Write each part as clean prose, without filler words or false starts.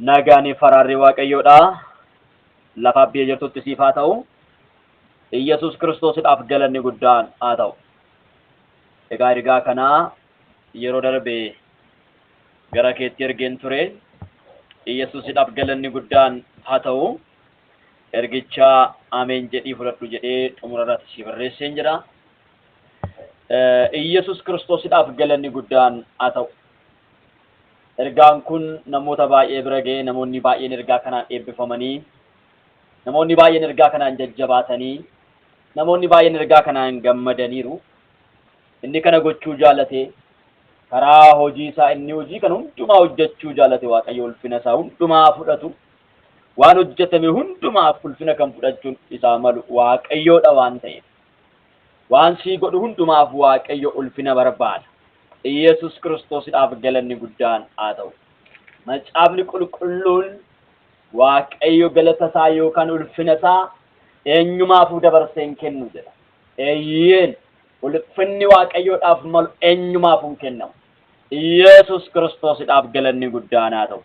Nagaanii faraarri waaqayyoodha. Lafa biyya jirtutti siif haa ta'u. Iyyasuus Kiristoosidhaaf galanni guddaan haa ta'u. Egaa kanaa yeroo darbe gara keetti ergeen ture. Iyyasuusidhaaf galanni guddaan haa ta'u. Ergicha ameen jedhii fudhadhu jedhee xumurarratti si barreesseen jira. Iyyasuus Kiristoosidhaaf galanni guddaan haa ta'u. Ergaan kun namoota baay'ee bira ga'ee namoonni baay'een ergaa kanaan eebbifamanii, namoonni baay'een ergaa kanaan jajjabaatanii, namoonni baay'een ergaa kanaan gammadaniiru. Inni kana gochuu jaalate karaa hojii isaa inni hojii kana hundumaa hojjechuu jaalate Waaqayyo ulfina isaa hundumaa fudhatu. Waan hojjetame hundumaaf ulfina kan fudhachuun isaa malu Waaqayyoodha waan ta'eef. Waan sii godhu hundumaaf Waaqayyo ulfina barbaada. Iyyasuus Kiristoosidhaaf galanni guddaan haa ta'u. Macaafni qulqulluun Waaqayyo galata isaa yookaan ulfina isaa eenyumaafuu dabarsee hin kennu jedha. Eeyyeen ulfinni Waaqayyoodhaaf malu eenyumaafuu hin kennamu. Iyyasuus Kiristoosidhaaf galanni guddaan haa ta'u.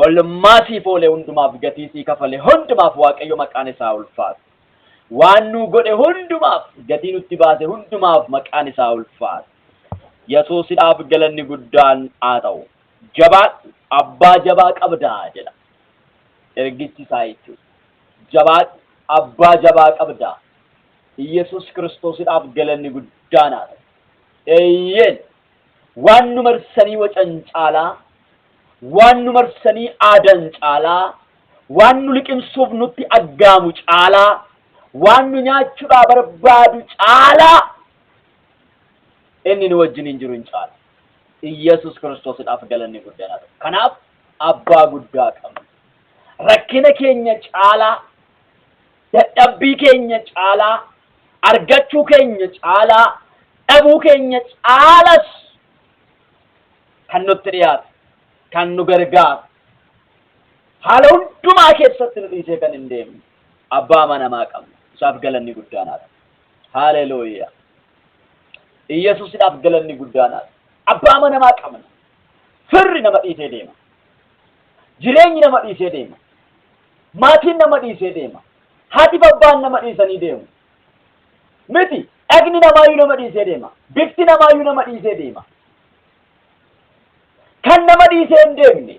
Olmaasiif oolee hundumaaf gatii sii kafale hundumaaf Waaqayyo maqaan isaa ulfaatu. Waan nu godhe hundumaaf gatii nutti baase hundumaaf maqaan isaa ulfaatu. Yesuusidhaaf galanni guddaan haa ta'u. Jabaan abbaa jabaa qabdaa jedha. Ergichi isaa jechuudha. Jabaan abbaa jabaa qabdaa. Iyyasuus Kiristoosidhaaf galanni guddaan haa ta'u. Eeyyeen waan nu marsanii wacan caalaa, waan nu marsanii aadan caalaa, waan nu liqimsuuf nutti aggaamu caalaa, waan nu nyaachuudhaa barbaadu caalaa inni nu wajjin hin jiru hin caala. Iyyasuus Kiristoosidhaaf galanni guddaan haa ta'u. Kanaaf abbaa guddaa qabna. Rakkina keenya caalaa, dadhabbii keenya caalaa, argachuu keenya caalaa, dhabuu keenya caalas kan nutti dhiyaatu, kan nu gargaaru, haala hundumaa keessatti nu dhiisee kan hin deemne abbaa amanamaa qabna. Isaaf galanni guddaan haa ta'u. Haalelooyaa. Iyyasuusidhaaf galanni guddaan haa ta'u. Abbaa amanamaa qabna. Firri nama dhiisee deema. Jireenyi nama dhiisee deema. Maatiin nama dhiisee deema. Haati abbaan nama dhiisanii deemu. Miti dhagni namaayyuu nama dhiisee deema. Bifti namaayyuu nama dhiisee deema. Kan nama dhiisee hin deemne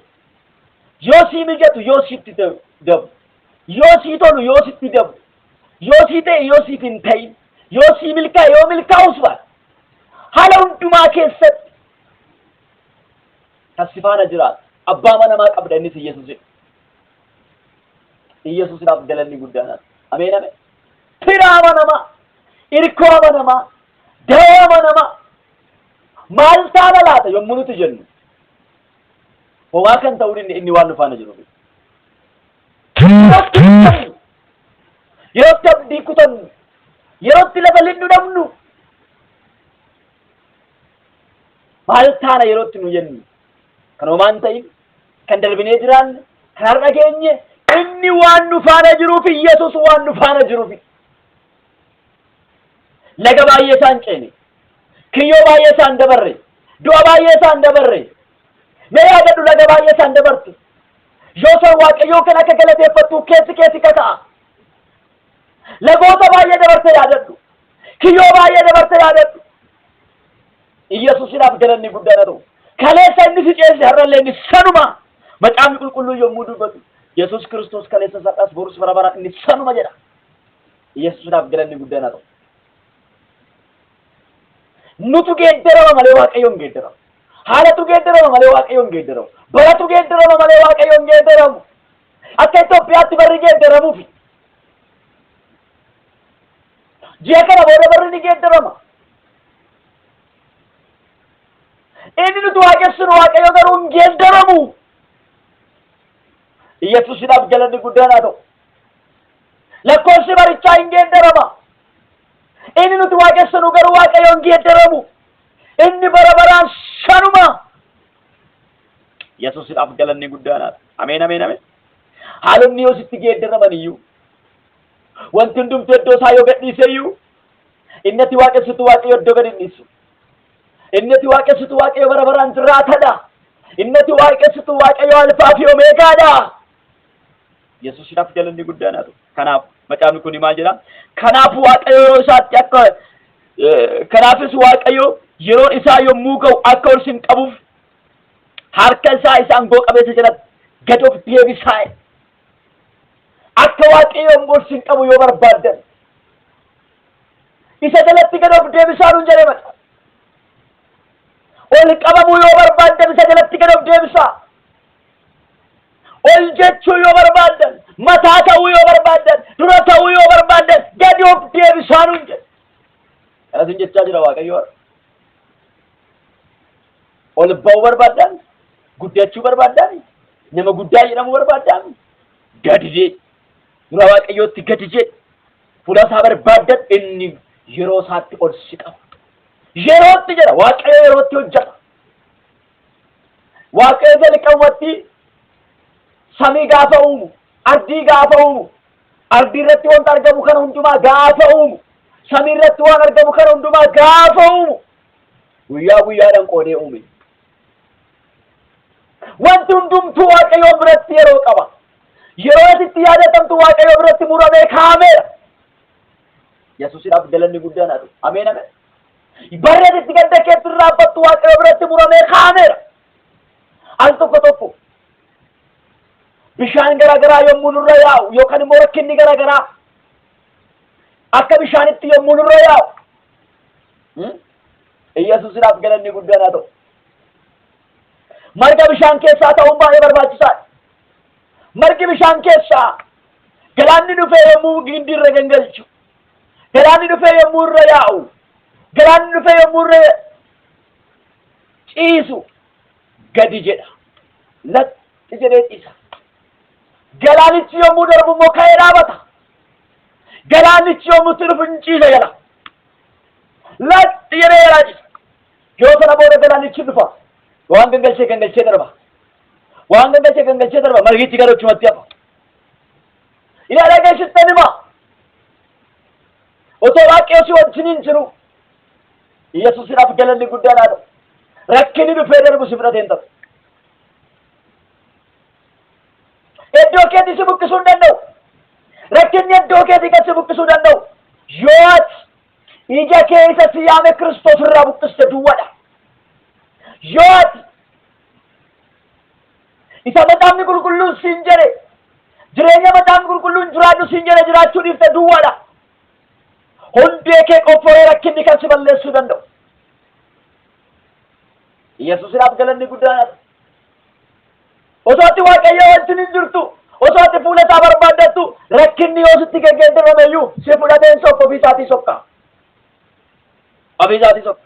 yoo sii mijatu yoo sitti dabu, yoo sii tolu yoo sitti dabu, yoo sii ta'e yoo siif hin ta'in, yoo sii milkaa'e yoo milkaa'us baate haala hundumaa keessatti kan si faana jiraatu abbaa amanamaa qabda innis Iyyasuusidha. Iyyasuusidhaaf galanni guddaan haa ta'u. Ameen ameen. Fira amanamaa, irkoo amanamaa, dawoo amanamaa maal taana laata yommuu nuti jennu homaa kan ta'uun inni waan nu faana jiruuf. Yerootti abdii kutannu, yerootti lafa linnu dhabnu maal taana yerootti nu jennu kan homaan ta'in, kan darbinee jiraanne, kan har'a geenye inni waan nu faana jiruuf. Iyyasuus waan nu faana jiruuf. Laga baay'ee isaan ceene, kiyyoo baay'ee isaan dabarre, du'a baay'ee isaan dabarre. Mee yaadadhu laga baay'ee isaan dabarte. Yoo san Waaqayyoo kan akka galateeffattu keessi kata'a. Lagoota baay'ee dabarte yaadadhu. Kiyyoo baay'ee dabarte yaadadhu. Iyyasuusidhaaf galanni guddaan haa ta'u. Kaleessa inni si ceese har'allee inni sanuma. Macaafni qulqulluu yommuu dubbatu Yesuus Kiristoos kaleessa sadhaas borus bara baraan inni sanuma jedha. Iyyasuusidhaaf galanni guddaan haa ta'u. Nutu geeddarama malee Waaqayyoon geeddaramu. Haalatu geeddarama malee Waaqayyoon geeddaramu. Baratu geeddarama malee Waaqayyoon geeddaramu. Akka Itoophiyaatti barri geeddaramuufi. Ji'a kana booda barri ni geeddarama. Inni nuti waaqessinu Waaqayyo garuu hin geeddaramu. Iyyasuusidhaaf galanni guddaan haa ta'u. Lakkoofsi barichaa hin geeddarama. Inni nuti waaqessinu garuu Waaqayyo hin geeddaramu. Inni bara baraan sanuma. Yesuusidhaaf galanni guddaan haa ta'u. Ameen ameen ameen. Haalonni yoo sitti geeddaraman iyyuu, wanti hundumtuu iddoo isaa yoo gadhiise iyyuu, inni ati waaqessitu Waaqayyo iddoo gad hin dhiisu. Inni ati waaqessitu Waaqayyo bara baraan jiraatadha. innati waaqessitu waaqayyo alfaa fi omeegaadha. Yesuusidhaaf galanni guddaan haa ta'u. Kanaaf macaafni kun maal jedha? Kanaaf waaqayyo yeroo isaatti akka kanaafis waaqayyo yeroo isaa yommuu ga'u akka ol sin qabuuf harka isaa isaan goo qabeessa jalatti gad of deebisaa. Akka waaqayyo yommuu ol sin qabu yoo barbaaddan isa jalatti gad of deebisaa nuun jedhee maca. Ol qabamuu yoo barbaaddan isa jalatti gad of deebisaa. Ol jechuu yoo barbaaddan, mataa ta'uu yoo barbaaddan, dura ta'uu yoo barbaaddan gad of deebisaa nuun jedhe. Kanas jechaa jira waaqayyo. Ol ba'uu barbaaddan, guddachuu barbaaddan, nama guddaa jedhamuu barbaaddan gadi jedhi. Dura waaqayyootti gadi jedhi. Fuula isaa barbaaddan inni yeroo isaatti ol si qaba. Yerootti jedha waaqayyo yerootti hojjeta. Waaqayyo jalqabatti samii gaafa uumu, ardii gaafa uumu, ardii irratti waan argamu kana hundumaa gaafa uumu, samii irratti waan argamu kana hundumaa gaafa uumu, guyyaa guyyaadhaan qoodee uume. Wanti hundumtuu waaqayyo biratti yeroo qaba. Yeroo itti yaadatamtu waaqayyo biratti muramee kaa'ameera. Yesuusidhaaf galanni guddaan haa ta'u. Ameen ameen. Barreet itti gadda keetti raabbattu waaqayyo biratti muramee kaa'ameera. Al tokko tokko bishaan garaagaraa yommuu nurra yaa'u yookaan immoo rakkinni garaagaraa akka bishaanitti yommuu nurra yaa'u Yesuusidhaaf galanni guddaan haa ta'u. Marga bishaan keessaa ta'uun baay'ee barbaachisaadha. Margi bishaan keessaa galaanni dhufee yommuu gindii irra gangalchu, galaanni dhufee yommuu irra yaa'u, galaanni dhufee yommuu irra ciisu gadi jedha. Latti jedhee ciisa. Galaanichi yommuu darbu immoo ka'ee dhaabata. Galaanichi yommuu itti dhufu hin ciisa jala. Latti jedhee jalaa ciisa. Yoo sana booda galaanichi dhufa. Waan gangalchee darba. Waan gangalchee darba. Margichi gara uchumatti hafa. Ilaalee geessittan hima. Otoo waaqayyo si wajjiniin jiru. Yesuusidhaaf galanni guddaan haa ta'u. Rakkinni dhufee darbu si fudhatee hin ta'u. Iddoo keetii si buqqisuu hin danda'u. Rakkinni iddoo keetii kan si buqqisuu danda'u. Yoo ati ija kee isa si yaame Kiristoos irraa buqqiste duwwaadha. Yoo ati isa macaafni qulqulluun siin jedhe jireenya macaafni qulqulluun jiraadhu siin jedhe jiraachuu dhiifte duwwaadha. Hundee kee qofforee rakkinni kan si balleessuu danda'u. Yesuusidhaaf galanni guddaan haa ta'u. Osoo ati waaqayyo wajjin hin jirtu, osoo ati fuula isaa barbaaddattu, rakkinni yoo sitti geggeeffamayyuu si fudhateen sokka ofii isaatii sokka. Ofii isaatii sokka.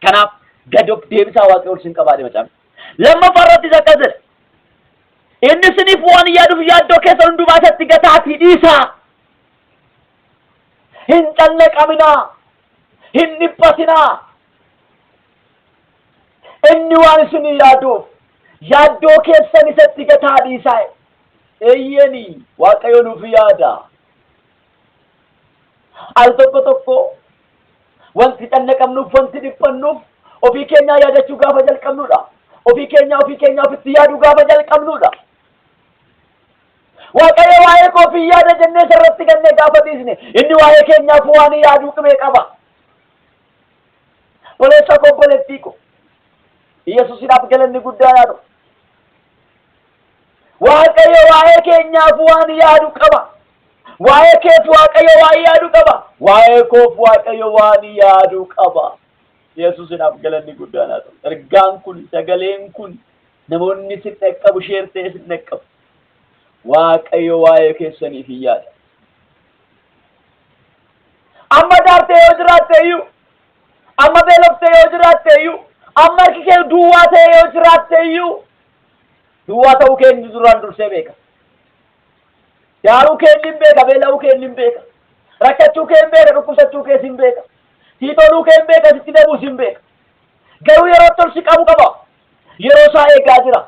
Kanaaf gad of deebisaa waaqayyo ol sin qabaadhe macaafni. Lammaffaa irrattis akkas jedha. Inni isiniif waan yaaduuf yaaddoo keessa hundumaa isatti gataatii dhiisaa. Hin callaqaminaa. Hin dhiphatinaa. Inni waan isinii yaaduuf yaaddoo keessan isatti gataa dhiisaa. Eeyyeni waaqayyo nuuf yaada. Al tokko tokko wanti callaqamnuuf wanti dhiphannuuf ofii keenyaa yaadachuu gaafa jalqabnudha. Ofii keenya ofitti yaaduu gaafa jalqabnudha. Waaqayyo waa'ee koo ofii yaada jennee sarratti gannee gaafa dhiisne inni waa'ee keenyaaf waan yaaduu qibee qaba. Boleessa koo boleettii ko Yesuusidhaaf galanni guddaan haa ta'u. Waaqayyo waa'ee keenyaaf waan yaadu qaba. Waa'ee keef waaqayyo waan yaadu qaba. Waa'ee koof waaqayyo waan yaadu qaba. Yesuusidhaaf galanni guddaan haa ta'u. Ergaan kun sagaleen kun namoonni si dhaqqabu sheertee si dhaqqabu. Waaqayyo waa'ee keessaniif hin yaada. Amma daartee yoo jiraatte iyyuu, amma beeloftee yoo jiraatte iyyuu, amma harki kee duwwaa ta'ee yoo jiraatte iyyuu, duwwaa ta'uu kee inni duraan dursee beeka. Daaruu kee inni hin beeka, beela'uu kee inni hin beeka. Rakkachuu kee hin beeka, dhukkubsachuu kee hin beeka. Siitoluu kee hin beeka, sitti dhabuus hin beeka. Garuu yeroo tolsi qabu qaba. Yeroo isaa eegaa jira.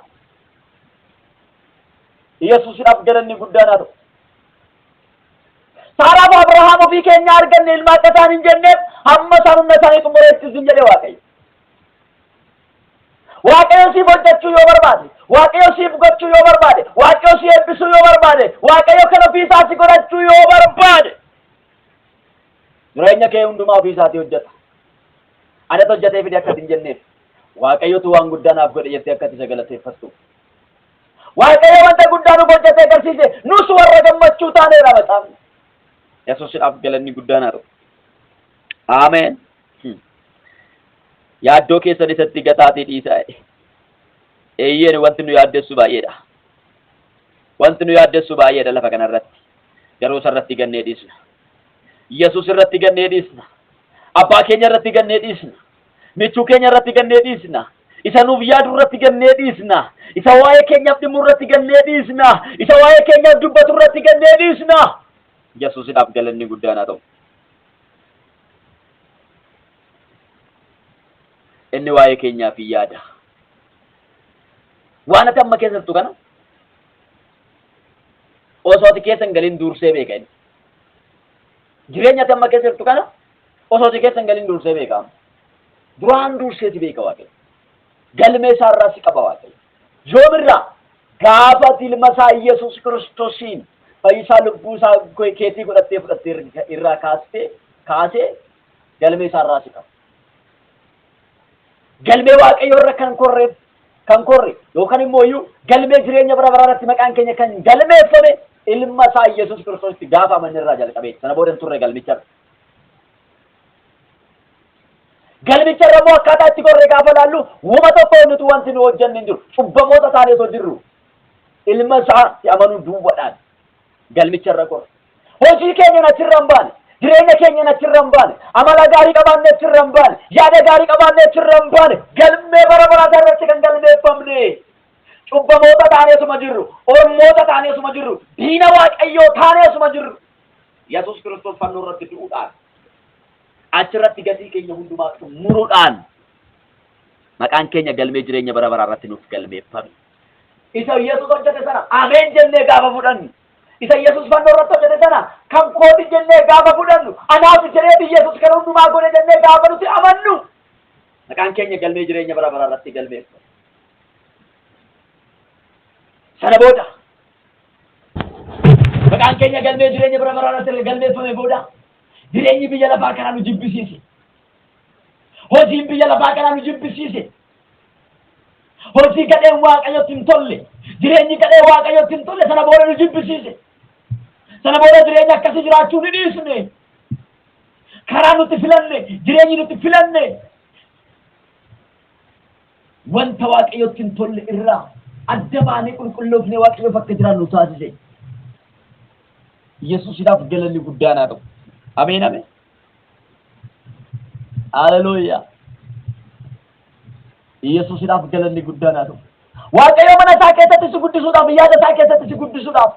Yesuusidhaaf galanni guddaan haa ta'u. Saaraaf Abrahaam ofii keenya arganne ilma akka isaan hin jenneef hamma isaan humna isaanii xumureettis hin jedhe waaqayyo. waaqayyo siif hojjechuu yoo barbaade, waaqayyo siif gochuu yoo barbaade, waaqayyo si eebbisuu yoo barbaade, waaqayyo kan ofii isaatti godhachuu yoo barbaade, jireenya kee hundumaa ofii isaatii hojjeta. Ani hojjetee fide akkati hin jenneef waaqayyotu waan guddaa naaf godhe jettee akkati isa galateeffattu. waaqayyo wanta guddaa nu hojjetee agarsiise nus warra gammachuu taaneera maxaafni. Yesuusidhaaf galanni guddaan haa ta'u. Ameen. Yaaddoo keessan isatti gataatee dhiisaa. Eeyyeen wanti nu yaaddessu baay'eedha. Wanti nu yaaddessu baay'eedha lafa kanarratti. Garuu sarratti gannee dhiisna. Yesuus irratti gannee dhiisna. Abbaa keenya irratti gannee dhiisna. Michuu keenya irratti gannee dhiisna. Isa nuuf yaadu irratti gannee dhiisna. Isa waa'ee keenyaaf dhimmu irratti gannee dhiisna. Isa waa'ee keenyaaf dubbatu irratti gannee dhiisna. Yesuusidhaaf galanni guddaan haa ta'u. Inni waa'ee keenyaaf yaada. Waan ati amma keessattu kana osoo ati keessa hin galin dursee beeka inni. Jireenya ati amma keessattu kana osoo ati keessa hin galin dursee beeka. Duraan durseeti beeka Waaqayyo. Galmee isaa irraa si qaba Waaqayyo. Yoomirraa gaafa ilma isaa Yesuus Kiristoosiin fayyisaa lubbuu isaa keetii fudhattee irraa kaasee galmee isaa irraa si qaba. Galmee Waaqayyo irra kan korre yookaan immoo iyyuu galmee jireenya bara baraatti maqaan keenya kan galmeeffame ilma isaa Yesuus Kiristoositti gaafa amanne irraa jalqabee sana booda turre galmicha. Galmicha irra immoo akkaataa itti korre gaafa laallu wuma tokko nuti wanti nu hojjanne hin jiru. Cubbamoota taanee osoo jirru ilma isaatti amanuu duwwaadhaan galmicha irra korre. Hojii keenya achirra hin baane. Jireenya keenya achirra hin baane, amala gaarii qabaanne achirra hin baane, yaada gaarii qabaanne achirra hin baane, galmee bara baraa irratti kan galmeeffamne, cubbamoota taanee osuma jirru, ormoota taanee osuma jirru, diina Waaqayyoo taanee osuma jirru, Yesuus Kiristoos fannoo irratti du'uudhaan, achirratti gatii keenya hundumaa muruudhaan, maqaan keenya galmee jireenya bara baraa irratti nuuf galmeeffame. Isa Yesuus hojjete sana ameen jennee gaafa fudhannu. Isa Yesuus fannoo irratti hojjete sana kan kooti jennee gaafa fudhannu anaaf jedhee Yesuus kan hundumaa godhe jennee gaafa nuti amannu maqaan keenya galmee jireenya bara baraa irratti galmeeffame. Sana booda maqaan keenya galmee jireenya bara baraa irratti galmeeffame booda jireenyi biyya lafaa kanaa nu jibbisiise. Hojiin biyya lafaa kanaa nu jibbisiise. Hojii gadheen Waaqayyotti hin tolle. Jireenyi gadheen Waaqayyotti hin tolle sana booda nu jibbisiise. Sana booda jireenya akkasii jiraachuu ni dhiisne. Karaa nuti filanne, jireenyi nuti filanne. Wanta Waaqayyotti hin tolle irraa adda baanee qulqulloofnee Waaqayyoof akka jiraannu taasise. Yesuusidhaaf galanni guddaan haa ta'u. Ameen ameen. Haleluuyaa. Yesuusidhaaf galanni guddaan haa ta'u. Waaqayyo mana isaa keessatti si guddisuudhaaf, yaada isaa keessatti si guddisuudhaaf,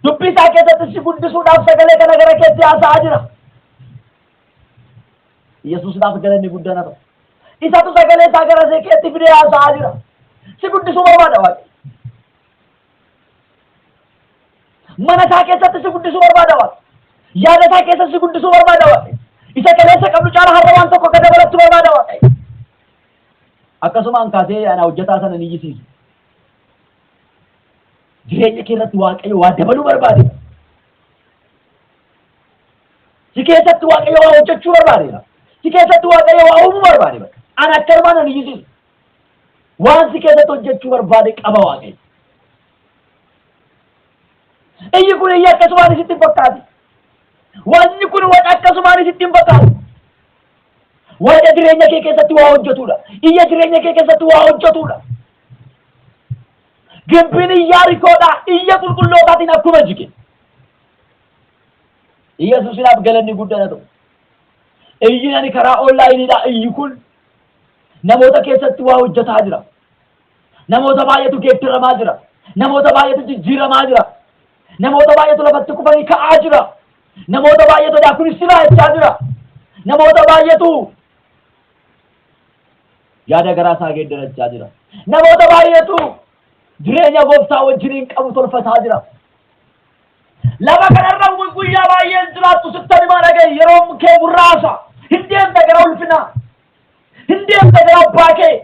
dubbii isaa keessatti si guddisuudhaaf sagalee kana gara keetti haasa'aa jira. Yesuusidhaaf galanni guddaan haa ta'u. Isatu sagalee isaa gara keetti fidee haasa'aa jira. Si guddisuu barbaada Waaqayyo. Mana isaa keessatti si guddisuu barbaada Waaqayyo. Yaada isaa keessatti si guddisuu barbaada Waaqayyo. Isa kaleessa qabdu caala har'a waan tokko akka dabalatu barbaada Waaqayyo. Akkasuma kaasee ana hojjetaa sana ni jisiisu. Jireenya kee irratti Waaqayyo waa dabaluu barbaade. Si keessatti Waaqayyo waa hojjechuu barbaade. Si keessatti Waaqayyo waa uumuu barbaade. Ana akka armaan ni jisiisu. Waan si keessatti hojjechuu barbaade qaba Waaqayyo. Iyyi kun iyyi akkasumaan isitti hin fakkaatu. Wanni kun waan akkasumaan isitti hin fakkaatu. Waa'ee jireenya kee keessatti waa hojjetudha. Iyya jireenya kee keessatti waa hojjetudha. Gibbiin iyyaa rikoodha. Iyya qulqullootaatiin akkuma jige. Yesuusidhaaf galanni guddaan haa ta'u. Iyyi ani karaa onlaayiniidha. Iyyi kun namoota keessatti waa hojjetaa jira. Namoota baay'eetu geeddaramaa jira. Namoota baay'eetu jijjiiramaa jira. Namoota baay'eetu lafatti kufanii ka'aa jira. Namoota baay'eetu daakunis siraachaa jira. Namoota baay'eetu yaada garaa isaa geeddarachaa jira. Namoota baay'eetu jireenya gooftaa wajjiniin qabu tolfataa jira. Lafa kanarra guyyaa baay'een jiraattu sittani maa dhagaye yeroo kee muraasa hin deemte gara ulfinaa. Hin deemte gara abbaa kee.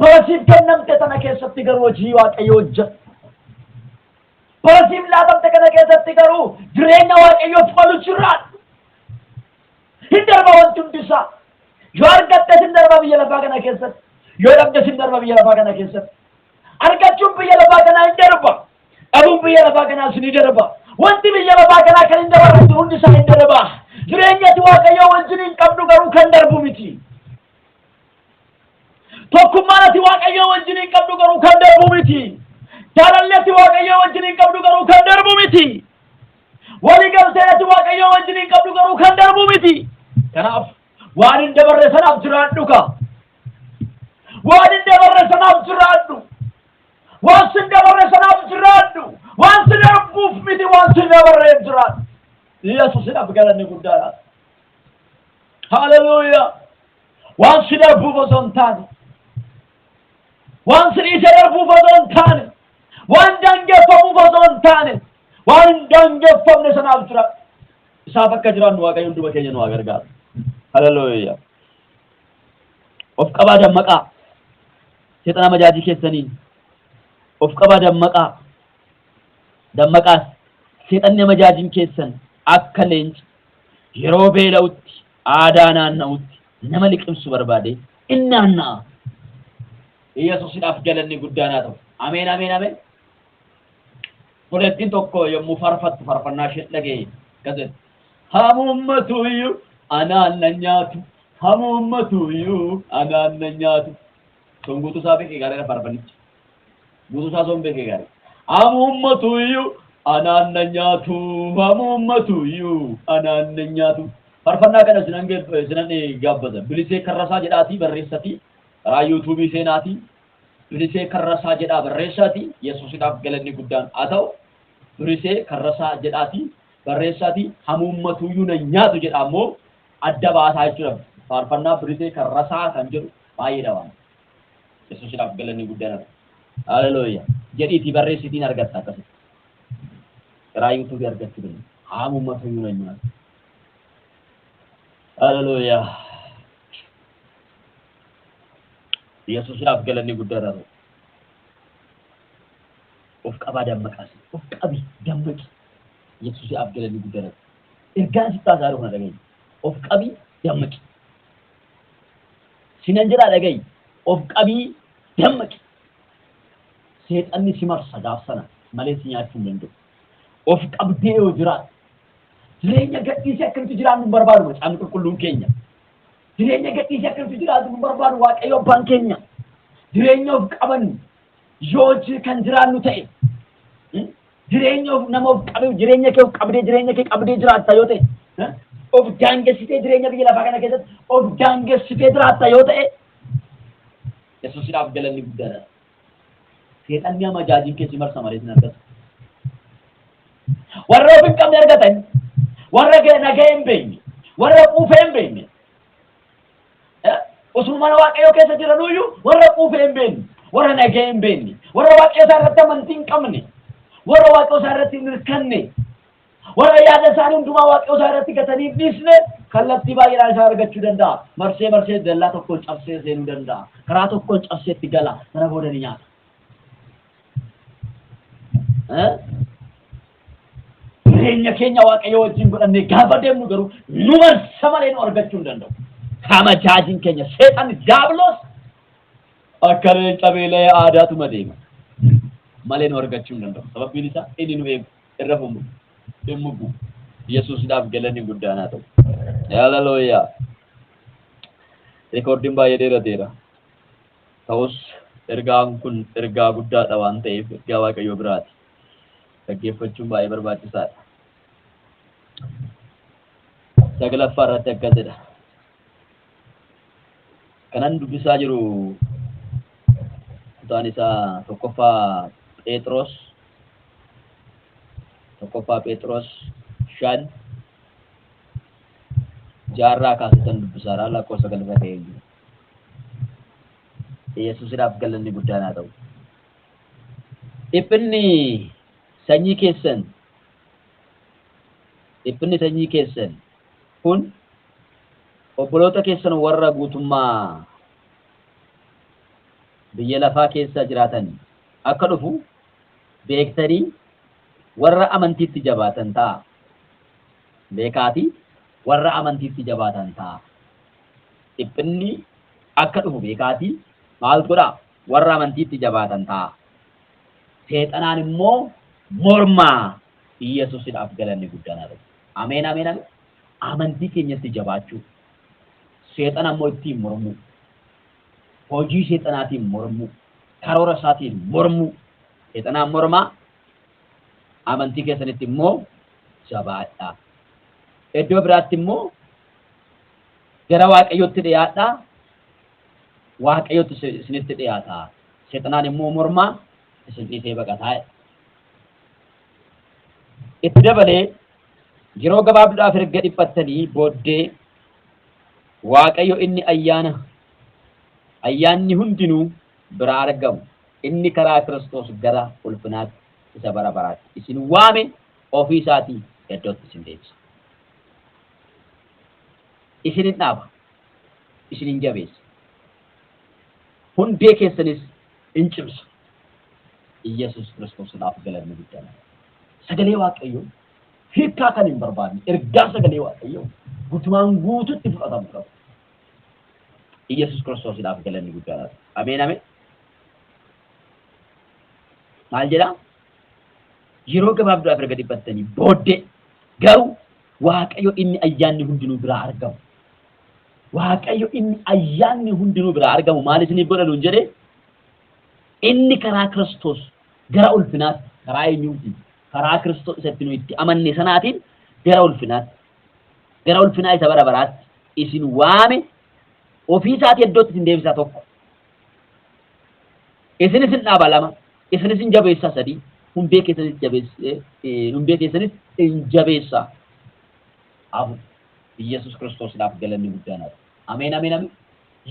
Barasiif kennamte tana keessatti garuu hojii Waaqayyoo hojjeta. Barasiif laatamte kana keessatti garuu jireenya Waaqayyoof malu jiraadhu. Hin darba wanti hundisaa. Yoo argatte sin darba biyya lafaa kana keessatti. Yoo dhabde sin darba biyya lafaa kana keessatti. Argachuun biyya lafaa kanaa hin darba. Dhabuun biyya lafaa kanaa sin darba. Wanti biyya lafaa kanaa kan hin dabaratu hundisaa hin darba. Jireenyatti Waaqayyoo wajjin hin qabdu garuu kan darbu miti. Tokkummaan ati Waaqayyoo wajjin hin qabdu garuu kan darbu miti. Jaalalli ati Waaqayyoo wajjin hin qabdu garuu kan darbu miti. Waliigaltee ati Waaqayyoo wajjin hin qabdu garuu kan darbu miti. Kanaaf waan hin dabarre sanaaf jiraadhu ka. Waan hin dabarre sanaaf jiraadhu. Waan sin dabarre sanaaf jiraadhu. Waan sin darbuuf miti waan sin dabarreef jiraadhu. Yesuusidhaaf galanni guddaadha. Haleluuyaa. Waan sin darbuuf osoo hin taane. Waan sin dhiisee darbuuf osoo hin taane. Waan daangeffamuuf osoo hin taane. Waan daangeffamne sanaaf jiraadhu. Isaaf akka jiraannu Waaqayyo hunduma keenya nu haa gargaaru. Haleluuyaa. Of qabaa dammaqaa. Seexana majaajii keessaniin. Of qabaa dammaqaa. Dammaqaas seexanni majaajiin keessan akka leenci yeroo beela'utti aadaa naanna'utti nama liqimsu barbaade inni naanna'a. Yesuusidhaaf galanni guddaan haa ta'u. Ameen ameen ameen. Obboleettiin tokko yommuu faarfattu faarfannaa ishee dhaga'e gazetti. Hamuummatuyyuu anaan na nyaatu. Hamuummatuyyuu anaan na nyaatu. Sun guutuusaa beekee gaariidha faarfannichi. Guutuusaa sun beekee gaarii. Hamuummatuyyuu anaan na nyaatu. Hamuummatuyyuu anaan na nyaatu. Faarfannaa kana sinan gaabbata. Bilisee Karrasaa jedhaatii barreessatii. Karaa yuutuubii seenaatii. Bilisee Karrasaa jedhaa barreessaatii. Yesuusidhaaf galanni guddaan haa ta'u. Bilisee Karrasaa jedhaatii barreessaatii. Hamuummatuyyuu na nyaatu jedha ammoo adda baasaa jechuudha. Faarfannaa Bilisee Karrasaa kan jedhu baay'eedha waan. Yesuusidhaaf galanni guddaan haa ta'u. Haleluuyaa. Jedhiitii barreessitiin argatta akkasitti. Karaa yuutuubii argachuu dandeenya. Hamuummatuyyuu na nyaatu. Haleluuyaa. Yesuusidhaaf galanni guddaan haa ta'u. Of qabaa dammaqaas. Of qabi dammaqi. Yesuusidhaaf galanni guddaan haa ta'u. Ergaan sitti haasaa kana dhaga'i. Of qabi dammaqi. Sinan jedhaa dhaga'i. Of qabii dammaqi. Seexanni si marsa gaaf sana malee si nyaachuu hin danda'u. Of qabdee yoo jiraatu jireenya gadhiisee akkamitti jiraannu hin barbaadu macaafni qulqulluun keenya. Jireenya gadhiisee akkamitti jiraatu hin barbaadu Waaqayyo abbaan keenya. Jireenya of qaban yoo kan jiraannu ta'e jireenya of nama of qabe jireenya kee of qabdee jireenya kee qabdee jiraatta yoo ta'e of daangessitee jireenya biyya lafaa kana keessatti of daangessitee jiraatta yoo ta'e Yesuusidhaaf galanni guddaadha. Seexanni ama jaajiin keessi marsa malee sin argata. Warra of hin qabne argatan warra nagahee hin beekne warra quufee hin beekne osuma mana Waaqayyoo keessa jiranuyyuu warra quufee hin beekne warra nagahee hin beekne warra Waaqayyoo isaa irratti amantii hin qabne warra Waaqayyoo isaa irratti hin hirkanne warra yaada isaanii hundumaa Waaqayyoo isaa irratti gatanii hin dhiisne kallattii baay'eedhaan isaa argachuu danda'a. Marsee dallaa tokkoon cabsee seenuu danda'a. Karaa tokkoon cabsee itti gala sana booda ni nyaata. Jireenya keenya Waaqayyo wajjin godhannee gaafa deemnu garuu nu marsa malee nu argachuu hin danda'u. Kama jaajiin keenya seexanni diiyaabiloos akka leenca beela'ee aadaatuma deema malee nu argachuu hin danda'u. Sababbiin isaa inni nu eegu irra dhimmugu. Yesuusidhaaf galanni guddaan haa ta'u. Haleluuyaa. Reekoordiin baay'ee dheerateera. Ta'us ergaan kun ergaa guddaadha waan ta'eef ergaa Waaqayyoo biraati. Dhaggeeffachuun baay'ee barbaachisaadha. Saglaffaa irratti akkas jedha. Kanan dubbisaa jiru kutaan isaa tokkoffaa Phexros 5 jaarraa kaasitan dubbisaadha lakkoofsa 9 ta'ee jiru. Yesuusidhaaf galanni guddaan haa ta'u. Dhiphinni sanyii keessan kun obboloota keessan warra guutummaa biyya lafaa keessa jiraatan akka dhufu beektanii warra amantiitti jabaatan ta'a. Beekaatii warra amantiitti jabaatan ta'a. Dhiphinni akka dhufu beekaatii maal godhaa? Warra amantiitti jabaatan ta'a. Seexanaan immoo mormaa. Yesuusidhaaf galanni guddaan haa ta'u. Ameen ameen ameen. Amantii keenyatti jabaachuu. Seexana immoo ittiin mormuu. Hojii seexanaatiin mormuu. Karoora isaatiin mormuu. Seexanaan mormaa. Amantii keessanitti immoo jabaadhaa. Iddoo biraatti immoo gara Waaqayyootti dhiyaadhaa. Waaqayyootti isinitti dhiyaataa. Seexanaan immoo mormaa isin dhiisee baqataa. Itti dabalee yeroo gabaabduudhaaf erga dhiphattanii booddee Waaqayyo inni ayyaanni hundinuu biraa argamu inni karaa Kiristoos gara ulfinaatti isa bara baraatti isin waame ofii isaatii iddootti isin deebisa. Isinin dhaaba, isinin jabeessa, hundee keessanis in cimsa. Yesuus Kiristoosiidhaaf galanni guddaan. Sagalee Waaqayyoo hiikaa kan hin barbaadne ergaa sagalee Waaqayyoo guutumaan guututti fudhatamu qaba. Yesuus Kiristoosiidhaaf galanni guddaan. Ameen ameen. Maal jedhaa? Yeroo gabaabduudhaaf erga dhiphattanii booddee garuu Waaqayyo inni ayyaanni hundinuu biraa argamu. Waaqayyo inni ayyaanni hundinuu biraa argamu maal isiniif godhanu hin jedhee? Inni karaa Kiristoos gara ulfinaatti karaa eenyuutiin? Karaa Kiristoos isatti nu itti amanne sanaatiin gara ulfinaa isa bara baraatti isin waame ofii isaatii iddootti isin deebisaa tokko. Isin dhaaba lama, isin jabeessaa sadii, hundee keessanis in jabeessaa. Afu Yesuus Kiristoosiidhaaf galanni guddaan. Ameen ameen ameen.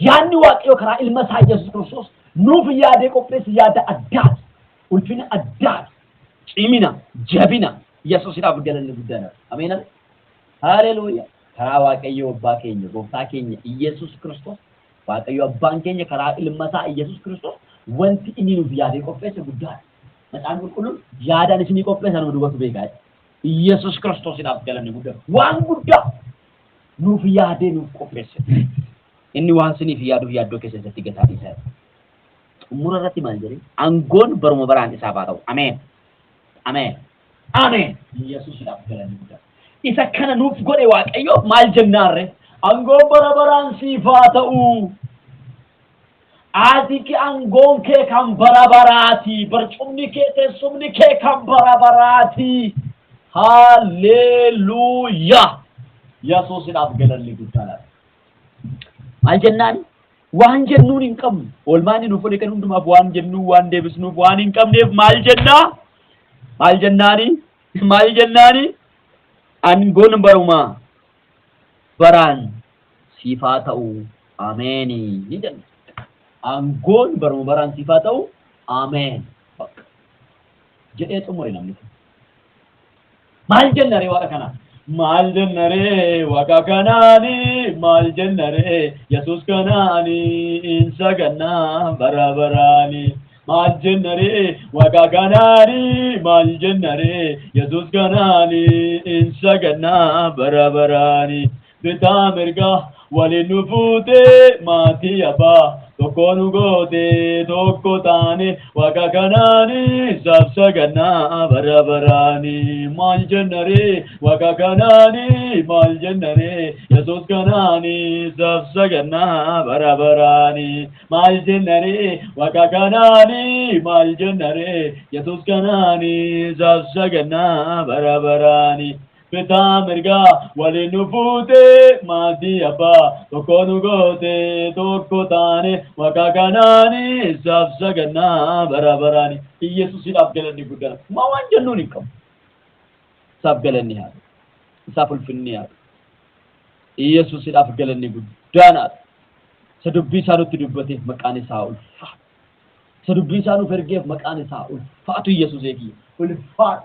Yaadni Waaqayyoo karaa ilma isaa Yesuus Kiristoos nuuf yaadee qopheesse yaada addaati. Ulfina addaati. Cimina, jabina Yesuusidhaaf galanni guddaan. Ameen ameen. Haleluuyaa. Karaa Waaqayyoo abbaa keenya, gooftaa keenya Yesuus Kiristoos, Waaqayyoo abbaan keenya karaa ilma isaa Yesuus Kiristoos wanti inni nuuf yaadee qopheesse guddaadha. Macaan qulqulluun yaadaan isinii qopheessan nu dubbatu beekaa. Yesuus Kiristoosiidhaaf galanni guddaan. Waan guddaa nuuf yaadee nuuf qopheesse. Inni waan isiniif yaaduuf yaaddoo keessatti gataa isaa. Xumura irratti maal jedhee? Aangoon baruma baraan isaaf haa ta'u. Ameen. Ameen. Ameen. Yesuusidhaaf galanni guddaan. Isa kana nuuf godhe Waaqayyo maal jennaarre? Aangoon bara baraan siif haa ta'u. Ati ki aangoon kee kan bara baraati. Barcumni kee teessumni kee kan bara baraati. Haleluuyaa. Yesuusidhaaf galanni guddaan. Maal jennaan? Waan jennuun hin qabnu. Oolmaan nuuf godhe kan hundumaaf waan jennuu waan deebisnuuf waan hin qabneef maal jennaa? Maal jennaani? Maal jennaani? Aangoon baruma baraan siif haa ta'u. Ameen. Ni jenna. Aangoon baruma baraan siif haa ta'u. Ameen. Jedhee xumure namni. Maal jennaree waaqa kanaa? Maal jennaree waaqa kanaani? Maal jennaree Yesuus kanaani? Insa gannaa bara baraani. Maal jennaree waaqa kanaani? Maal jennaree Yesuus kanaani? Insa gannaa bara baraani. Bitaa mirgaa waliin nu fuutee maatii abbaa tokko nu gootee tokko taane waaqa kanaani sabsa gannaa bara baraani. Maal jennaree waaqa kanaani? Maal jennaree Yesuus kanaani? Sabsa gannaa bara baraani. Maal jennaree waaqa kanaani? Maal jennaree Yesuus kanaani? Sabsa gannaa bara baraani. Bitaa mirgaa waliin nu fuutee maatii abbaa tokko nu gootee tokko taane waaqa kanaani sabsa gannaa bara baraani. Yesuusidhaaf galanni guddaan. Maa waan jennuun hin qabu. Isaaf galanni haa ta'u. Isaaf ulfinni haa ta'u. Yesuusidhaaf galanni guddaan haa ta'u. Isa dubbii isaa nutti dubbateef maqaan isaa ulfaatu. Isa dubbii isaa nuuf ergeef maqaan isaa ulfaatu. Yesuus eegi ulfaatu.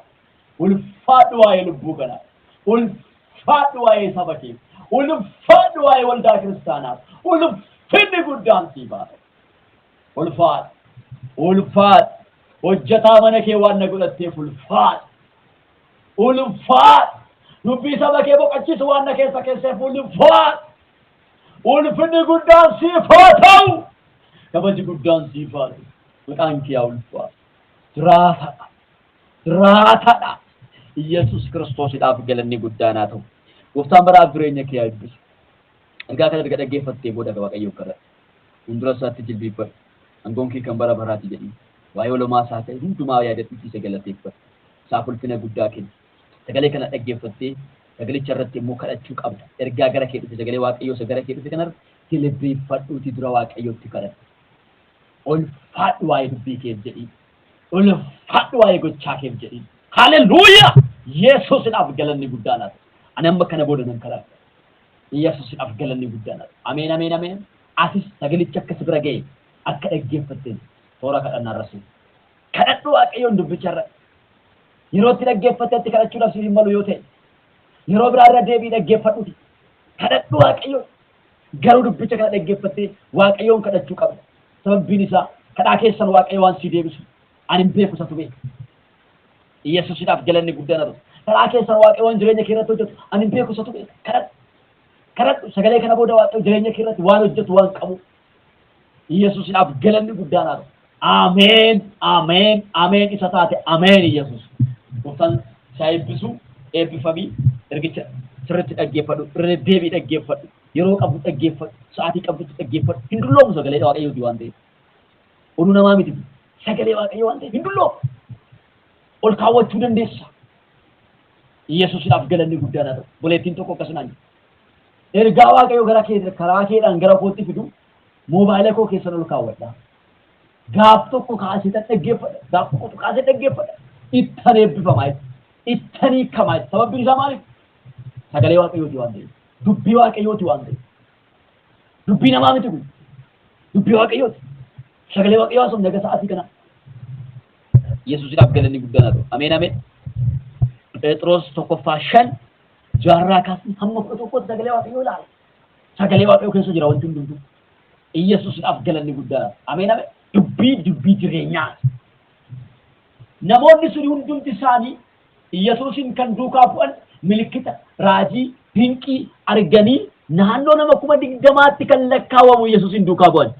Ulfaatu waa'ee lubbuu kanaa. Ulfaatu waa'ee saba kee. Ulfaatu waa'ee waldaa kiristaanaaf. Ulfinni guddaan siif haa ta'u. ulfaadhu, ulfaadhu. Hojjetaa mana kee waan na godhatteef ulfaadhu, ulfaadhu. Dubbii saba kee boqochiisu waan na keessa keesseef ulfaadhu. Ulfinni guddaan siif haa ta'u, kabaji guddaan siif haa ta'u. Maqaan kee haa ulfaadhu. Jiraatadha, jiraatadha. Yesuus Kiristoosidhaaf galanni guddaan haa ta'u. Gooftaan baraaf jireenya kee haa eebbisu. Ergaa kana erga dhaggeeffattee booda Waaqayyoo kadhadhu. Fuuldura isaatti jilbiiffadhu. Aangoon kee kan bara baraati jedhii. Waa'ee olumaa isaa ta'e hundumaa yaadachiisii isa galateeffadhu. Isaaf ulfina guddaa kennu. Sagalee kana dhaggeeffattee sagalicha irratti immoo kadhachuu qabda. Ergaa gara kee dhufe sagalee Waaqayyoo isa gara kee dhufe kanarra jilbiiffadhuutii dura Waaqayyootti kadhadhu. Ulfaadhu waa'ee dubbii keef jedhii. Ulfaadhu waa'ee gochaa keef jedhii. Haleluuyaa! Yesuusidhaaf galanni guddaan haa ta'u. Ani amma kana booda nan kadhadha. Yesuusidhaaf galanni guddaan haa ta'u. Ameen, ameen, ameen. Atis sagalicha akka si bira ga'e akka dhaggeeffatteen toora kadhannaa irratti. Kadhadhu Waaqayyoon dubbicharra. Yeroo itti dhaggeeffattetti kadhachuudhaaf si malu yoo ta'e, yeroo biraa irra deebii dhaggeeffadhuuti. Kadhadhu Waaqayyoon. Garuu dubbicha kana dhaggeeffattee Waaqayyoon kadhachuu qabda. Sababbiin isaa kadhaa keessan Waaqayyo waan si deebisu ani hin beeku isatu beeka. Yesuusidhaaf galanni guddaan haa ta'u. Kadhaa keessan Waaqayyo waan jireenya kee irratti hojjetu ani hin beeku isatu beeka. Kadhadhu. Kadhadhu sagalee kana booda Waaqayyo jireenya kee irratti waan hojjetu waan qabu. Yesuusidhaaf galanni guddaan haa ta'u. Ameen, ameen, ameen isa taate ameen Yesuus. Gooftaan isaa eebbisu eebbifamii ergicha sirriitti dhaggeeffadhu, irra deebii dhaggeeffadhu, yeroo qabdu dhaggeeffadhu, sa'aatii qabdutti dhaggeeffadhu. Hin dulloomu sagalee Waaqayyooti waan ta'eef. Oduu namaa miti sagalee Waaqayyoo waan ta'eef hin dulloomu. Ol kaawwachuu dandeessa. Yesuusidhaaf galanni guddaan haa ta'u. Buleettiin tokko akkasumaan ergaa Waaqayyoo gara kee karaa keedhaan gara kootti fidu moobaayila koo keessan ol kaawwadha. Gaaf tokko kaasee dhaggeeffadha. Gaaf tokko kaasee dhaggeeffadha. Ittan eebbifamaa jechuudha. Ittan hiikamaa jechuudha. Sababbiin isaa maali? Sagalee Waaqayyooti waan ta'eef. Dubbii Waaqayyooti waan ta'eef. Dubbii namaa miti kun. Dubbii Waaqayyooti. Sagalee Waaqayyoo haasofne naga sa'aatii kana. Yesuusidhaaf galanni guddaan haa ta'u. Ameen, ameen. Phexros 1:5 kaasee hamma 11 sagalee Waaqayyoo ilaala. Sagalee Waaqayyoo keessa jira wanti hundumtuu. Yesuusidhaaf galanni guddaan. Ameen, ameen. Dubbii jireenyaa. Namoonni sun hundumti isaanii Yesuusin kan duukaa bu'an milikkita, raajii, dinqii arganii naannoo nama 20,000tti kan lakkaawwamu Yesuusin duukaa bu'an.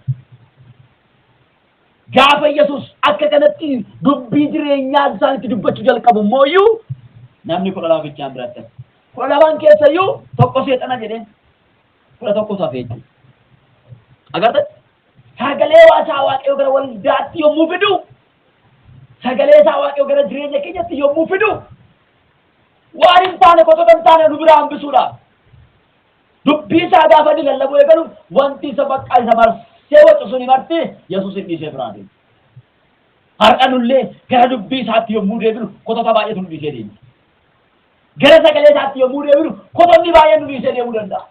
Gaafa Yesuus akka kanatti dubbii jireenyaa isaanitti dubbachuu jalqabu mooyyuu namni 12 bichaan biraatti. 12 keessayyuu tokko seexana jedheen 11 hafee jechuudha. Agartee sagalee waasaa Waaqayyoo gara waldaatti yommuu fidu, sagalee isaa Waaqayyoo gara jireenya keenyatti yommuu fidu, waan hin taane gosoota hin taane nu biraa hambisuudha. Dubbii isaa gaafa inni lallabuu eegalu wanti isa bakka isa marsee wacu suni marti Yesuus hin dhiisee biraa deemu. Har'a nullee gara dubbii isaatti yommuu deebinu gosoota baay'eetu nu dhiisee deemu. Gara sagalee isaatti yommuu deebinu gosoonni baay'een nu dhiisee deemuu danda'a.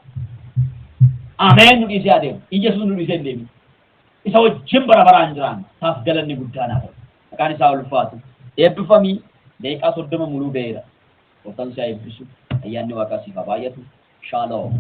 Ameen nu dhiisee adeemu. Yesuus nu dhiisee deemu. Isa wajjin bara baraan jiraan taaf galanni guddaan haa ta'u. Maqaan isaa ulfaatu. Eebbifamii daqiiqaa 30 muluu ba'eera. Gooftaan isaa eebbisu. Ayyaanni Waaqaa siif haa baay'atu. Shaaloom.